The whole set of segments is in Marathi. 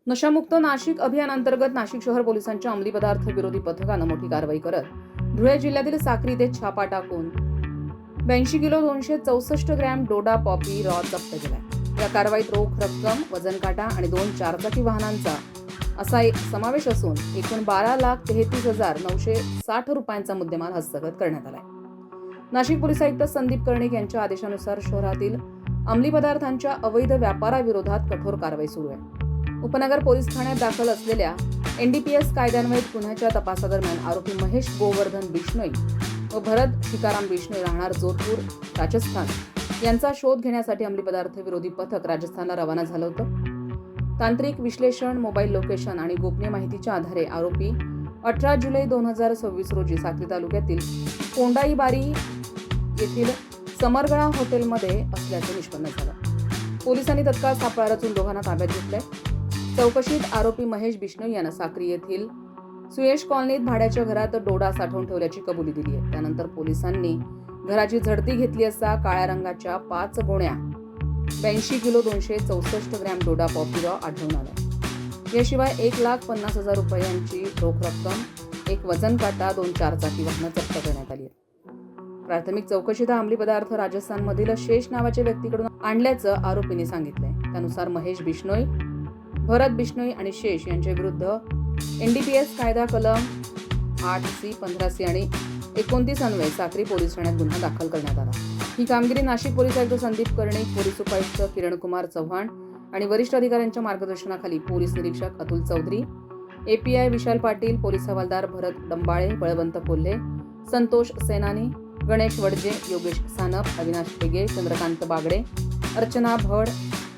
नशामुक्त नाशिक अभियान अंतर्गत नाशिक शहर पोलिसांच्या अंमली पदार्थ विरोधी पथकानं मोठी कारवाई करत धुळे जिल्ह्यातील साक्री येथे छापा टाकून 82 किलो 264 ग्रॅम डोडा पॉपी रॉ जप्त केलाय। या कारवाईत रोख रक्कम, वजन काटा आणि 2 चारचाकी वाहनांचा असा एक समावेश असून एकूण 12,33,960 रुपयांचा मुद्देमाल हस्तगत करण्यात आलाय। नाशिक पोलीस आयुक्त संदीप कर्णिक यांच्या आदेशानुसार शहरातील अंमली पदार्थांच्या अवैध व्यापाराविरोधात कठोर कारवाई सुरू आहे। उपनगर पोलीस ठाण्यात दाखल असलेल्या NDPS कायद्यान्वये गुन्ह्याच्या तपासादरम्यान आरोपी महेश गोवर्धन बिश्नोई व भरत शिकाराम बिश्नोई राहणार जोधपूर राजस्थान यांचा शोध घेण्यासाठी अंमली पदार्थ विरोधी पथक राजस्थानला रवाना झालं होतं। तांत्रिक विश्लेषण, मोबाईल लोकेशन आणि गोपनीय माहितीच्या आधारे आरोपी 18 जुलै 2026 रोजी साक्री तालुक्यातील कोंडाईबारी येथील समरगळा हॉटेलमध्ये असल्याचं निष्पन्न झालं। पोलिसांनी तत्काळ सापळा रचून दोघांना ताब्यात घेतलंय। चौकशीत आरोपी महेश बिश्नोई यानं साक्री येथील सुयश कॉलनीत भाड्याच्या घरात डोडा साठवून ठेवल्याची कबुली दिली आहे। त्यानंतर पोलिसांनी घराची झडती घेतली असता काळ्या रंगाच्या 5 गोण्या 82 किलो 264 ग्रॅम डोडा पॉपी रॉ आढळून आला। याशिवाय 1,50,000 रुपयांची रोख रक्कम, एक वजन काटा, 2 चारचाकी वाहनं जप्त करण्यात आली आहेत। प्राथमिक चौकशीत अंमली पदार्थ राजस्थानमधील शेष नावाच्या व्यक्तीकडून आणल्याचं आरोपींनी सांगितलंय। त्यानुसार महेश बिश्नोई, भरत बिश्नोई आणि शेष यांच्या विरुद्ध NDPS कायदा कलम 8C, 15C आणि 29 अन्वये साक्री पोलीस ठाण्यात गुन्हा दाखल करण्यात आला। ही कामगिरी नाशिक पोलीस आयुक्त संदीप कर्णिक, पोलीस उपायुक्त किरणकुमार चव्हाण आणि वरिष्ठ अधिकाऱ्यांच्या मार्गदर्शनाखाली पोलीस निरीक्षक अतुल चौधरी, API विशाल पाटील, पोलीस हवालदार भरत डंबाळे, बळवंत कोल्हे, संतोष सेनानी, गणेश वडजे, योगेश सानप, अविनाश हेगे, चंद्रकांत बागडे, अर्चना भड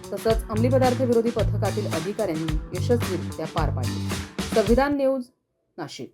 तसंच अंमली पदार्थ विरोधी पथकातील अधिकाऱ्यांनी यशस्वीरित्या पार पाडली। संविधान न्यूज, नाशिक।